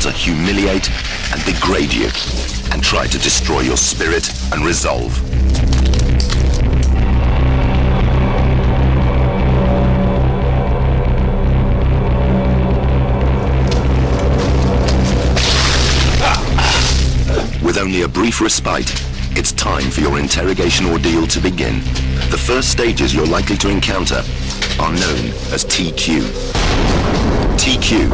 to humiliate and degrade you and try to destroy your spirit and resolve. With only a brief respite, it's time for your interrogation ordeal to begin. The first stages you're likely to encounter are known as TQ. TQ,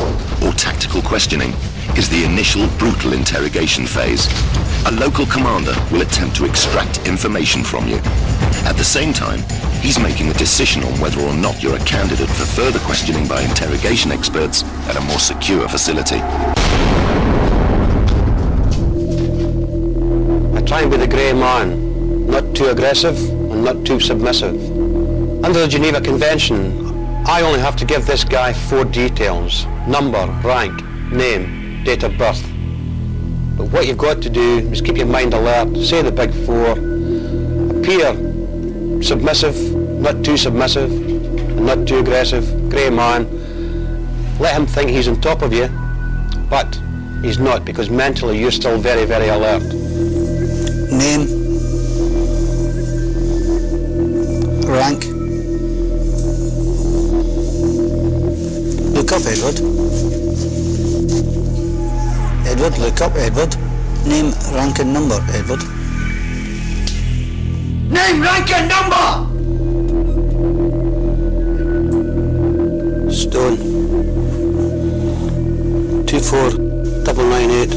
or tactical questioning, is the initial brutal interrogation phase. A local commander will attempt to extract information from you. At the same time, he's making a decision on whether or not you're a candidate for further questioning by interrogation experts at a more secure facility. I try and be the grey man, not too aggressive and not too submissive. Under the Geneva Convention, I only have to give this guy 4 details: number, rank, name, date of birth. But what you've got to do is keep your mind alert, say the big 4, appear submissive, not too submissive, and not too aggressive, grey man. Let him think he's on top of you, but he's not, because mentally you're still very, very alert. Name, rank. Look up, Edward. Edward, look up, Edward. Name, rank and number, Edward. Name, rank and number! Stone. 24998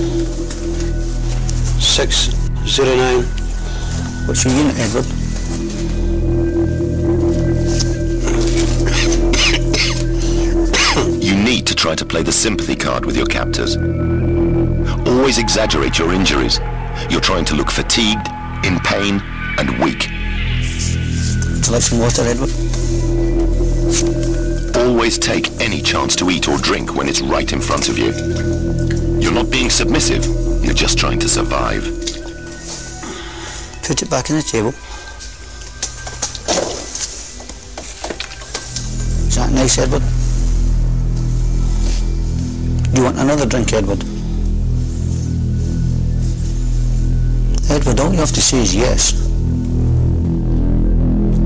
609. What's your unit, Edward? You need to try to play the sympathy card with your captors. Always exaggerate your injuries. You're trying to look fatigued, in pain, and weak. Would you like some water, Edward? Always take any chance to eat or drink when it's right in front of you. You're not being submissive, you're just trying to survive. Put it back on the table. Is that nice, Edward? Do you want another drink, Edward? Edward, all you have to say is yes.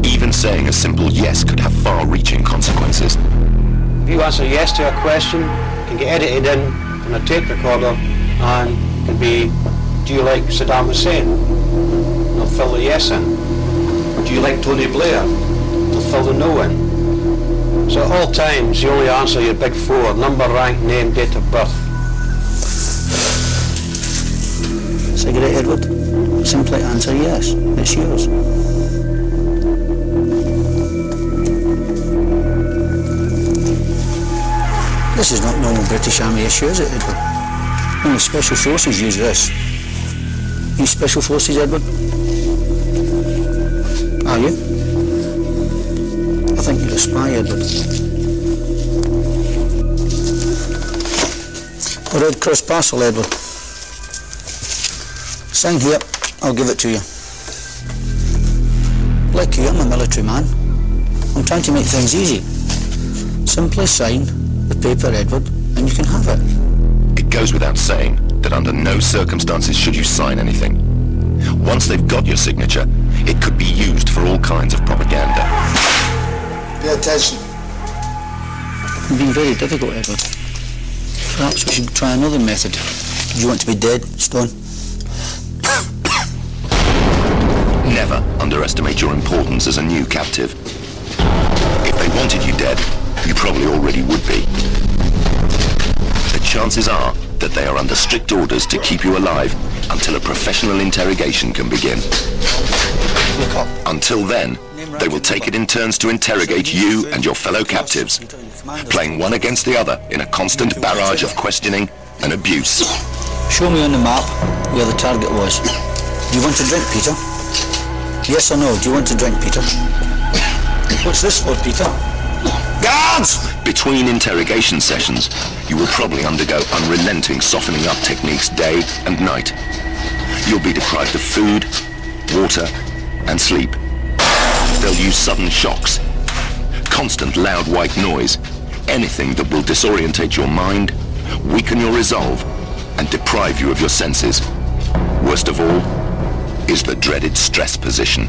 Even saying a simple yes could have far-reaching consequences. If you answer yes to a question, it can get edited in on a tape recorder and it can be, do you like Saddam Hussein? They'll fill the yes in. Do you like Tony Blair? They'll fill the no in. So at all times you only answer your big 4: number, rank, name, date of birth. Cigarette, Edward? Simply answer yes. It's yours. This is not normal British Army issue, is it, Edward? Only Special Forces use this. You Special Forces, Edward? Are you? I think you're a spy, Edward. A Red Cross parcel, Edward. Sign here, I'll give it to you. Like you, I'm a military man. I'm trying to make things easy. Simply sign the paper, Edward, and you can have it. It goes without saying that under no circumstances should you sign anything. Once they've got your signature, it could be used for all kinds of propaganda. Pay attention. You've been very difficult, Edward. Perhaps we should try another method. Do you want to be dead, Stone? Never underestimate your importance as a new captive. If they wanted you dead, you probably already would be. The chances are that they are under strict orders to keep you alive until a professional interrogation can begin. Until then, they will take it in turns to interrogate you and your fellow captives, playing one against the other in a constant barrage of questioning and abuse. Show me on the map where the target was. Do you want to drink, Peter? Yes or no? Do you want to drink, Peter? What's this for, Peter? Guards! Between interrogation sessions, you will probably undergo unrelenting softening up techniques day and night. You'll be deprived of food, water, and sleep. They'll use sudden shocks, constant loud white noise, anything that will disorientate your mind, weaken your resolve, and deprive you of your senses. Worst of all is the dreaded stress position.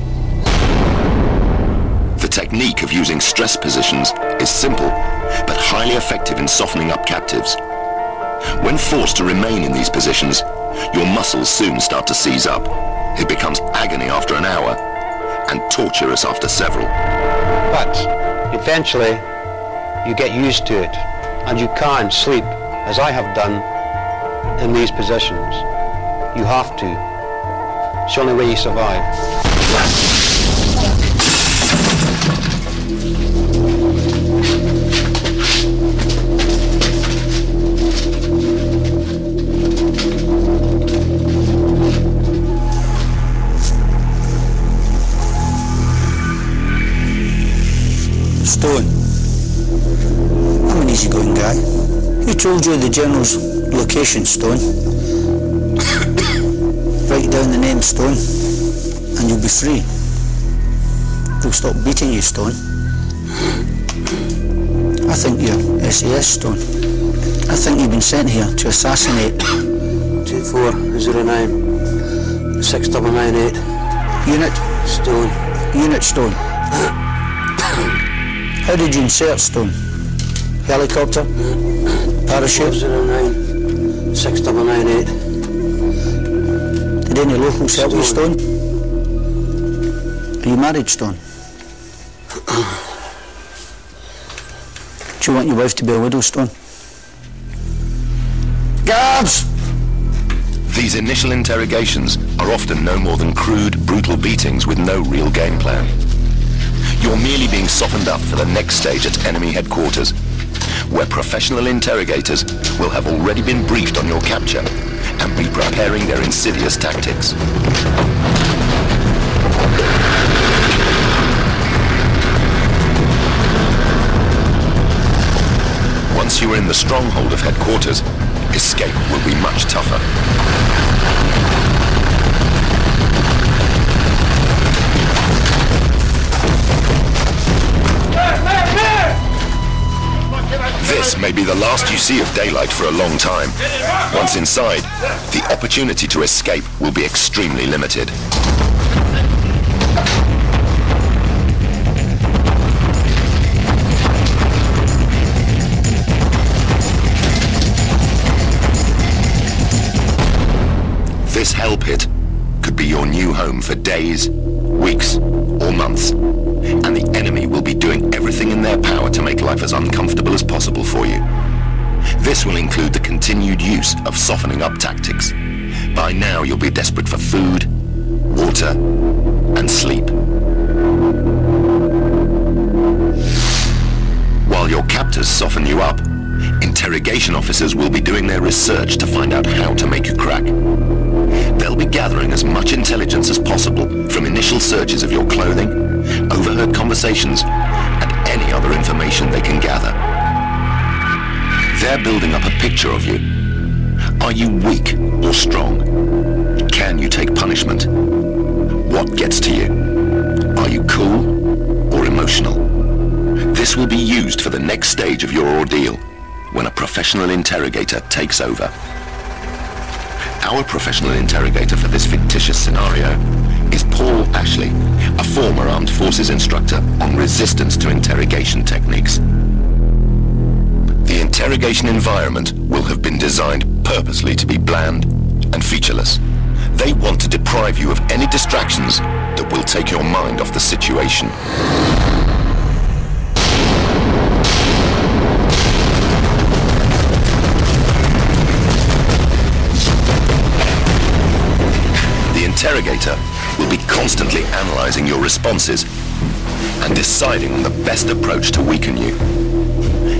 The technique of using stress positions is simple, but highly effective in softening up captives. When forced to remain in these positions, your muscles soon start to seize up. It becomes agony after an hour and torturous after several. But eventually you get used to it and you can sleep, as I have done, in these positions. You have to. It's the only way you survive. Stone. I'm an easygoing guy. Who told you the General's location, Stone? Write down the name, Stone, and you'll be free. They'll stop beating you, Stone. I think you're SAS, Stone. I think you've been sent here to assassinate. 2409 6998. Unit? Stone. Unit, Stone. How did you insert, Stone? Helicopter? Parachute? 409 6998. Did any locals help you, Stone? Are you married, Stone? Do you want your wife to be a widow, Stone? Guards! These initial interrogations are often no more than crude, brutal beatings with no real game plan. You're merely being softened up for the next stage at enemy headquarters, where professional interrogators will have already been briefed on your capture and be preparing their insidious tactics. Once you are in the stronghold of headquarters, escape will be much tougher. This may be the last you see of daylight for a long time. Once inside, the opportunity to escape will be extremely limited. This hell pit could be your new home for days, weeks, or months, and the enemy will be doing everything in their power to make life as uncomfortable as possible for you. This will include the continued use of softening up tactics. By now you'll be desperate for food, water, and sleep. While your captors soften you up, interrogation officers will be doing their research to find out how to make you crack. They'll be gathering as much intelligence as possible from initial searches of your clothing, overheard conversations, and any other information they can gather. They're building up a picture of you. Are you weak or strong? Can you take punishment? What gets to you? Are you cool or emotional? This will be used for the next stage of your ordeal, when a professional interrogator takes over. Our professional interrogator for this fictitious scenario is Paul Ashley, a former armed forces instructor on resistance to interrogation techniques. The interrogation environment will have been designed purposely to be bland and featureless. They want to deprive you of any distractions that will take your mind off the situation. The interrogator will be constantly analyzing your responses and deciding on the best approach to weaken you.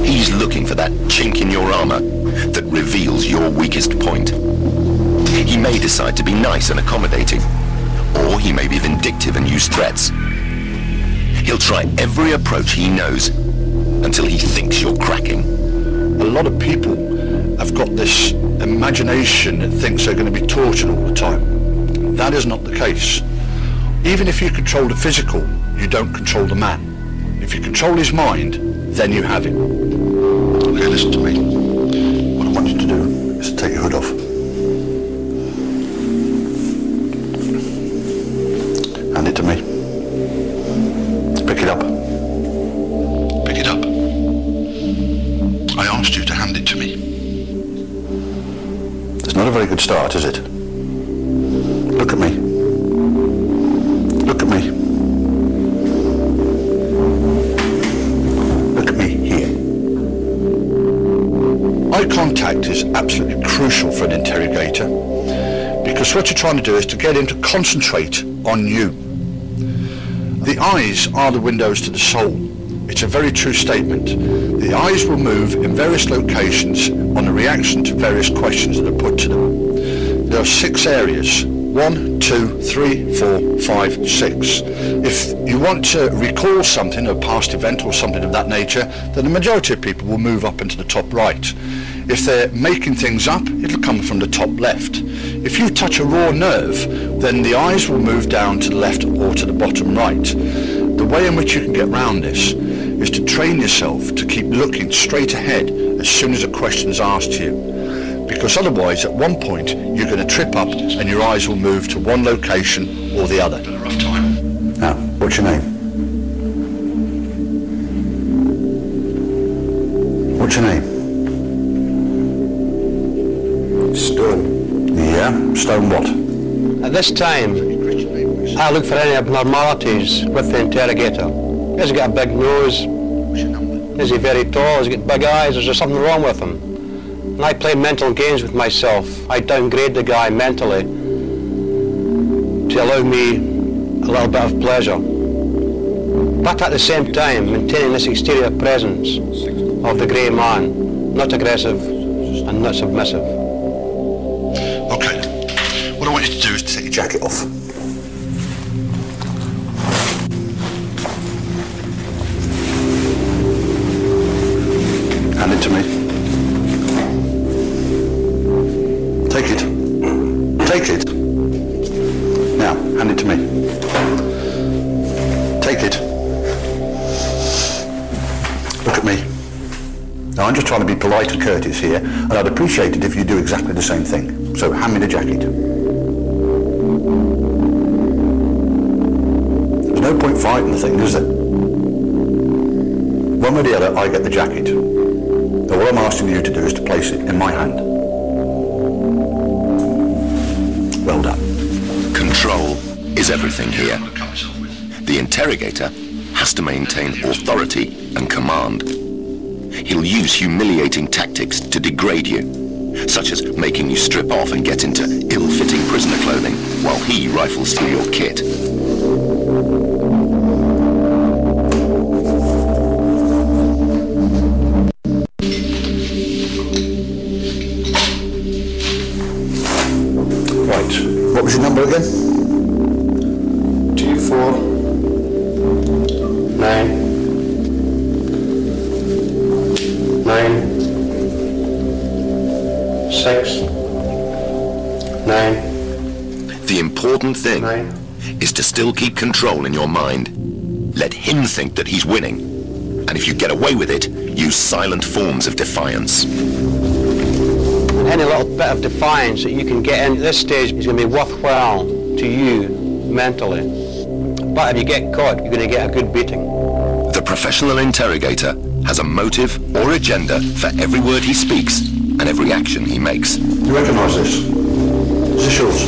He's looking for that chink in your armor that reveals your weakest point. He may decide to be nice and accommodating, or he may be vindictive and use threats. He'll try every approach he knows until he thinks you're cracking. A lot of people have got this imagination that thinks they're going to be tortured all the time. That is not the case. Even if you control the physical, you don't control the man. If you control his mind, then you have him. Okay, listen to me. What I want you to do is to take your hood off. asked you to hand it to me. It's not a very good start, is it? Look at me. Look at me. Look at me here. Eye contact is absolutely crucial for an interrogator, because what you're trying to do is to get him to concentrate on you. The eyes are the windows to the soul. It's a very true statement. The eyes will move in various locations on a reaction to various questions that are put to them. There are 6 areas. 1, 2, 3, 4, 5, 6. If you want to recall something, a past event or something of that nature, then the majority of people will move up into the top right. If they're making things up, it'll come from the top left. If you touch a raw nerve, then the eyes will move down to the left or to the bottom right. The way in which you can get round this is to train yourself to keep looking straight ahead as soon as a question is asked to you. Because otherwise, at one point, you're going to trip up and your eyes will move to one location or the other. A rough time. Now, what's your name? What's your name? Stone. Yeah, Stone what? At this time, I look for any abnormalities with the interrogator. Has he got a big nose? What's your number? Is he very tall? Has he got big eyes? Is there something wrong with him? And I play mental games with myself. I downgrade the guy mentally to allow me a little bit of pleasure. But at the same time, maintaining this exterior presence of the grey man, not aggressive and not submissive. Okay. What I want you to do is to take your jacket off. Hand it to me. Take it. Take it. Now, hand it to me. Take it. Look at me. Now, I'm just trying to be polite and courteous here, and I'd appreciate it if you do exactly the same thing. So, hand me the jacket. There's no point fighting the thing, is there? One way or the other, I get the jacket. Now, what I'm asking you to do is to place it in my hand. Well done. Control is everything here. The interrogator has to maintain authority and command. He'll use humiliating tactics to degrade you, such as making you strip off and get into ill-fitting prisoner clothing while he rifles through your kit. Right, what was your number again? 249 9 6 9. The important thing 9. is to still keep control in your mind. Let him think that he's winning. And if you get away with it, use silent forms of defiance. Any little bit of defiance that you can get in at this stage is going to be worthwhile to you mentally. But if you get caught, you're going to get a good beating. The professional interrogator has a motive or agenda for every word he speaks and every action he makes. You recognise this? Is this yours?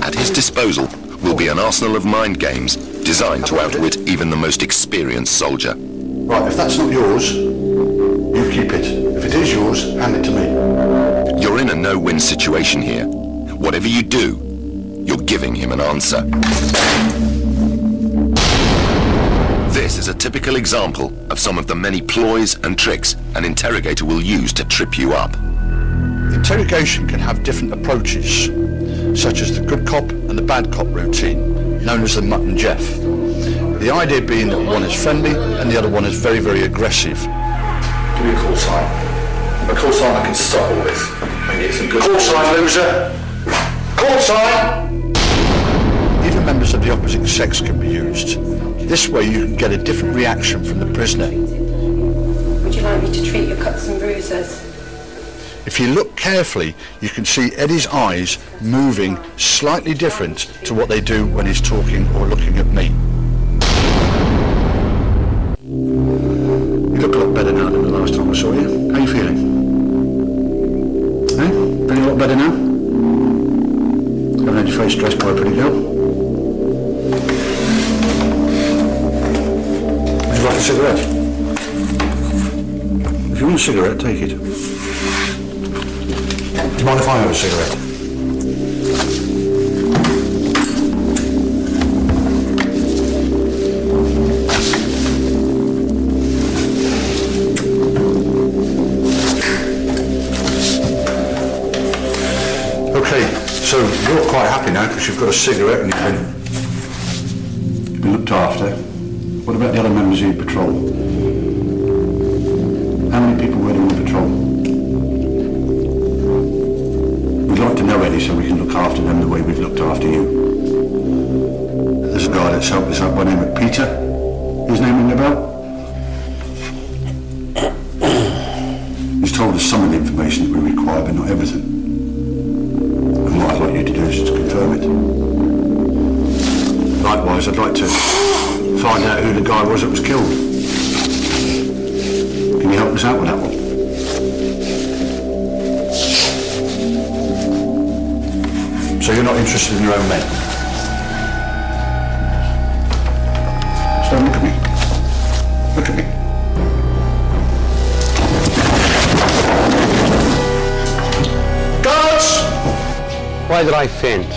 At his disposal will be an arsenal of mind games designed to outwit even the most experienced soldier. Right, if that's not yours, you keep it. If it is yours, hand it to me. You're in a no-win situation here. Whatever you do, you're giving him an answer. This is a typical example of some of the many ploys and tricks an interrogator will use to trip you up. Interrogation can have different approaches, such as the good cop and the bad cop routine, known as the Mutt and Jeff. The idea being that one is friendly and the other one is very, very aggressive. Give me a call sign. A call sign I can stop all this. And get some good... Call sign, loser! Call sign! Even members of the opposite sex can be used. This way you can get a different reaction from the prisoner. Would you like me to treat your cuts and bruises? If you look carefully, you can see Eddie's eyes moving slightly different to what they do when he's talking or looking at me. You look a lot better now than the last time I saw you. How are you feeling? Hi, pretty girl. Would you like a cigarette? If you want a cigarette, take it. Do you mind if I have a cigarette? Okay, so you're quite happy now because you've got a cigarette and you've been looked after. What about the other members of your patrol? How many people were there on the patrol? We'd like to know, Eddie, so we can look after them the way we've looked after you. There's a guy that's helped us out by the name of Peter. His name ring a bell? He's told us some of the information that we require, but not everything. And what I'd like you to do is to confirm it. Likewise, I'd like to find out who the guy was that was killed. Can you help us out with that one? So you're not interested in your own men? So look at me. Look at me. Guards! Why did I faint?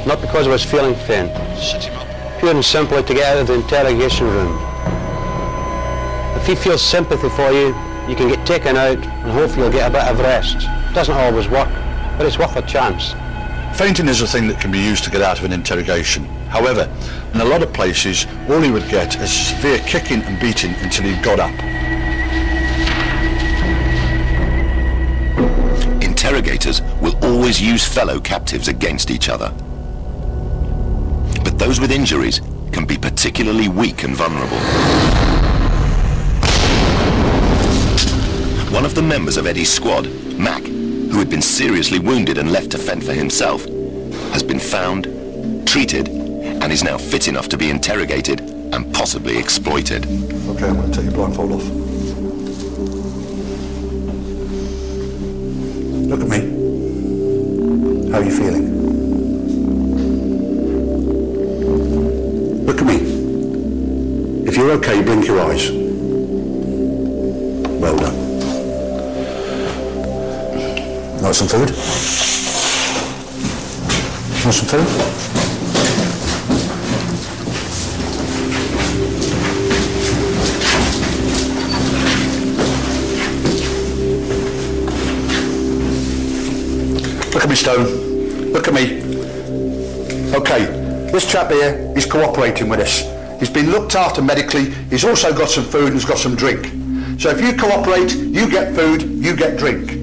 Not because I was feeling faint. Sit him up. Pure and simply to get out of the interrogation room. If he feels sympathy for you, you can get taken out and hopefully you'll get a bit of rest. It doesn't always work, but it's worth a chance. Fainting is a thing that can be used to get out of an interrogation. However, in a lot of places, all he would get is severe kicking and beating until he got up. Interrogators will always use fellow captives against each other. But those with injuries can be particularly weak and vulnerable. One of the members of Eddie's squad, Mac, who had been seriously wounded and left to fend for himself, has been found, treated, and is now fit enough to be interrogated and possibly exploited. Okay, I'm going to take your blindfold off. Look at me. How are you feeling? Look at me. If you're okay, blink your eyes. Well done. Want some food? Want some food? Look at me, Stone. Look at me. Okay, this chap here is cooperating with us. He's been looked after medically. He's also got some food and he's got some drink. So if you cooperate, you get food, you get drink.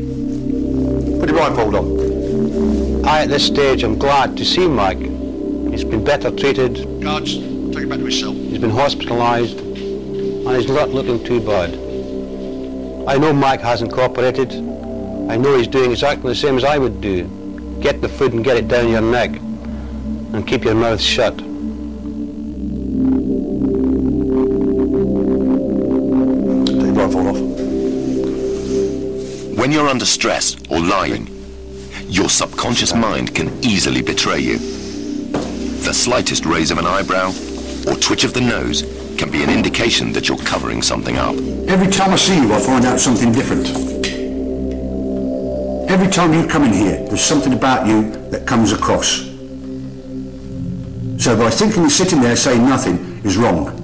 Put your blindfold on. At this stage, I'm glad to see Mike. He's been better treated. Guards, take it back to his cell. He's been hospitalised, and he's not looking too bad. I know Mike hasn't cooperated. I know he's doing exactly the same as I would do. Get the food and get it down your neck, and keep your mouth shut. Take your blindfold off. When you're under stress or lying, your subconscious mind can easily betray you. The slightest raise of an eyebrow or twitch of the nose can be an indication that you're covering something up. Every time I see you, I find out something different. Every time you come in here, there's something about you that comes across. So by thinking you're sitting there saying nothing is wrong.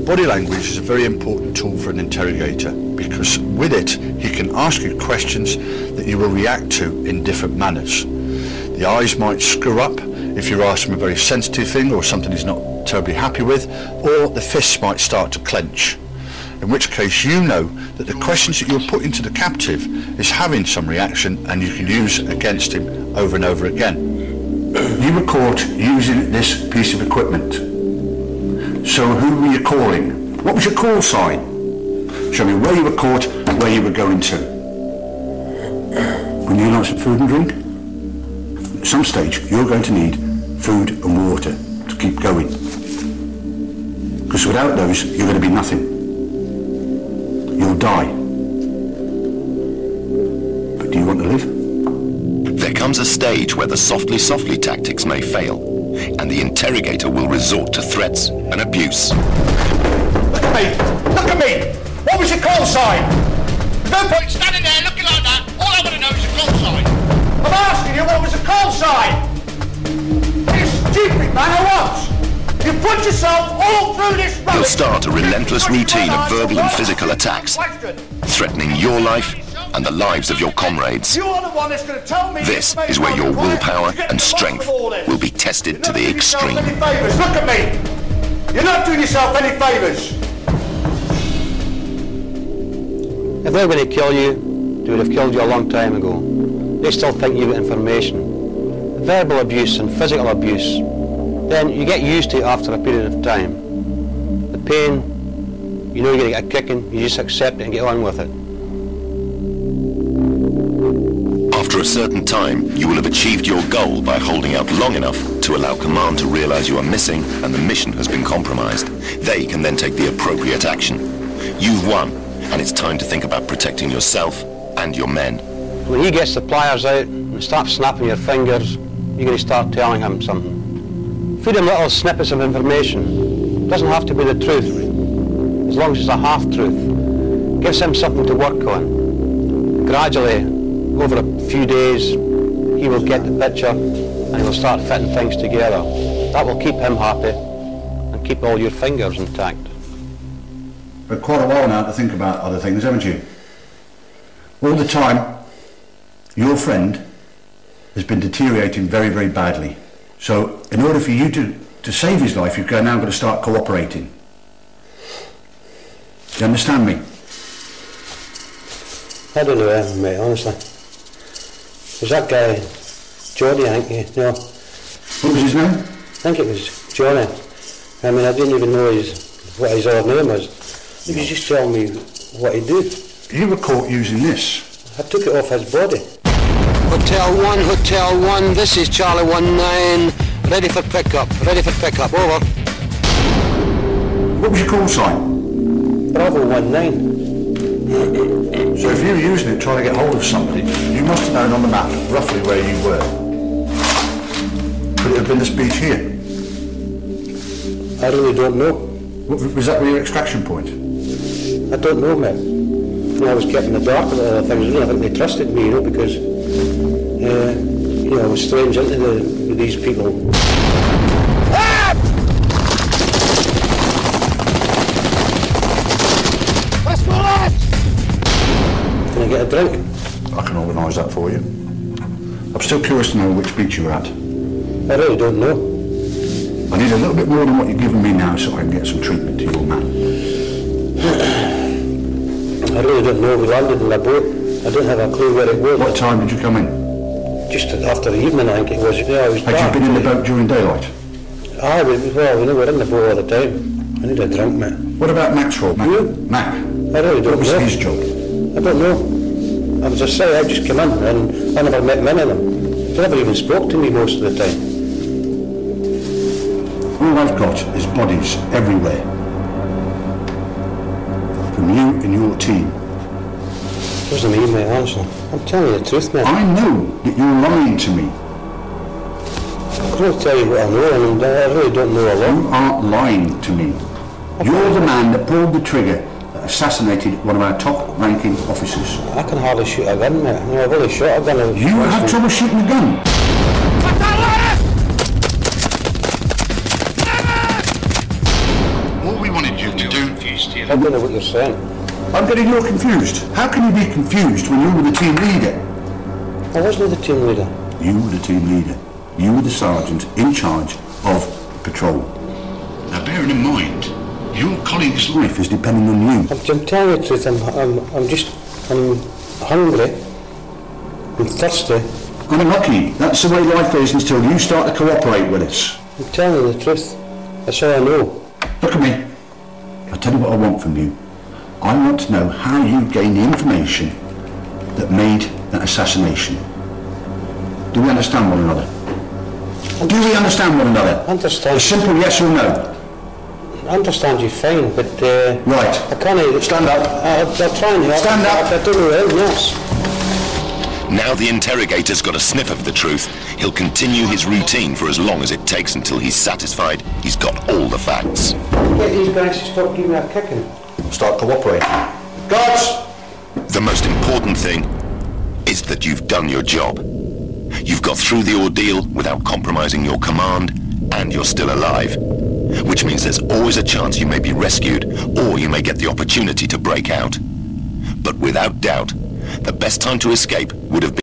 Body language is a very important tool for an interrogator because with it he can ask you questions that you will react to in different manners. The eyes might screw up if you're asking a very sensitive thing or something he's not terribly happy with, or the fists might start to clench, in which case you know that the questions that you're putting to the captive is having some reaction and you can use against him over and over again. You were caught using this piece of equipment. So who were you calling? What was your call sign? Show me where you were caught and where you were going to. Would you like some food and drink? At some stage you're going to need food and water to keep going. Because without those you're going to be nothing. You'll die. But do you want to live? There comes a stage where the softly tactics may fail, and the interrogator will resort to threats and abuse. Look at me! Look at me! What was your call sign? No point standing there looking like that. All I want to know is your call sign. I'm asking you, what was the call sign? Are you stupid, man, or what? You put yourself all through this rubbish. He'll start a relentless routine of verbal and physical attacks, threatening your life and the lives of your comrades. You are the one that's going to tell me This is where your willpower and strength will be tested to the extreme. Look at me! You're not doing yourself any favours. If they were going to kill you, they would have killed you a long time ago. They still think you've got information. Verbal abuse and physical abuse, then you get used to it after a period of time. The pain, you know you're going to get a kicking, you just accept it and get on with it. After a certain time, you will have achieved your goal by holding out long enough to allow command to realize you are missing and the mission has been compromised. They can then take the appropriate action. You've won, and it's time to think about protecting yourself and your men. When he gets the pliers out and starts snapping your fingers, you're going to start telling him something. Feed him little snippets of information. It doesn't have to be the truth, as long as it's a half-truth. Gives him something to work on. Gradually, over a few days, he will get the picture and he will start fitting things together. That will keep him happy and keep all your fingers intact. But quite a while now to think about other things, haven't you? All the time, your friend has been deteriorating very, very badly. So, in order for you to save his life, you've now got to start cooperating. Do you understand me? I don't know, mate, honestly. Was that guy, Johnny, I think, you know? What was his name? I think it was Johnny. I mean, I didn't even know what his old name was. He was just telling me what he'd do. You were caught using this. I took it off his body. Hotel 1, this is Charlie 19, ready for pickup, over. What was your call sign? Bravo 19. So if you were using it trying to get hold of somebody, you must have known on the map roughly where you were. Could it have been this beach here? I really don't know. Was that your extraction point? I don't know, mate. I was kept in the dark with other things. I think they trusted me, you know, because you know, I was strange into these people. Let's go left! Can I get a drink? I can organise that for you. I'm still curious to know which beach you were at. I really don't know. I need a little bit more than what you're giving me now so I can get some treatment to your man. I really don't know. We landed in a boat. I don't have a clue where it was. What time did you come in? Just after the evening, I think it was. Yeah, it was dark. Had you been in the boat during daylight? Aye, well, we were in the boat all the time. I need a drink, mate. What about Maxwell? Mac? I really don't know. What was his job? I don't know. I was just saying, I just came in and I never met many of them. They never even spoke to me most of the time. All I've got is bodies everywhere. From you and your team. It wasn't me, mate, honestly. I'm telling you the truth, mate. I know that you're lying to me. I can't tell you what I know, and I really don't know a lot. You aren't lying to me. You're the man that pulled the trigger that assassinated one of our top-ranking officers. I can hardly shoot a gun, mate. You know, I've only shot a gun. You have trouble shooting a gun? All we wanted you to do... I don't know what you're saying. I'm getting more confused. How can you be confused when you were the team leader? I wasn't the team leader. You were the team leader. You were the sergeant in charge of patrol. Now bearing in mind, your colleague's life is depending on you. I'm telling you the truth, I'm hungry, I'm thirsty. Unlucky. That's the way life is until you start to cooperate with us. I'm telling you the truth. That's all I know. Look at me. I'll tell you what I want from you. I want to know how you gained the information that made that assassination. Do we understand one another? Do we understand one another? Understand. A simple yes or no. I understand you fine, but right. I can't. Stand up. I'll try and help. Stand up. I don't know anything else. Now the interrogator's got a sniff of the truth, he'll continue his routine for as long as it takes until he's satisfied he's got all the facts. Get these guys to stop giving a kicking. Start cooperating. Guards! The most important thing is that you've done your job. You've got through the ordeal without compromising your command, and you're still alive. Which means there's always a chance you may be rescued, or you may get the opportunity to break out. But without doubt, the best time to escape would have been